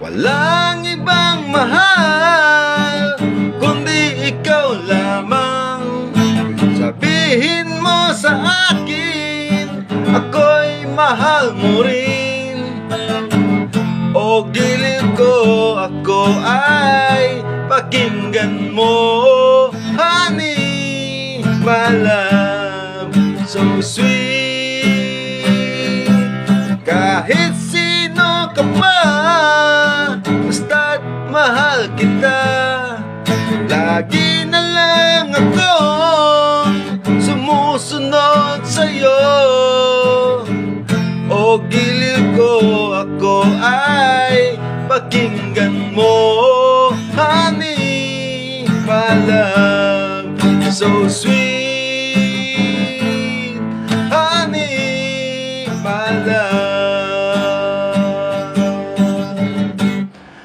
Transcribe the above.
Walang ibang mahal kundi ikaw lamang. Sabihin mo sa akin, ako'y mahal mo rin. O gilid ko, ako ay pakinggan mo, honey, my love, so sweet. Kahit sino ka pa, basta't mahal kita. Lagi na lang akong sumusunod sa'yo. O gilid ko, ako ay pakinggan mo, honey, my love, so sweet.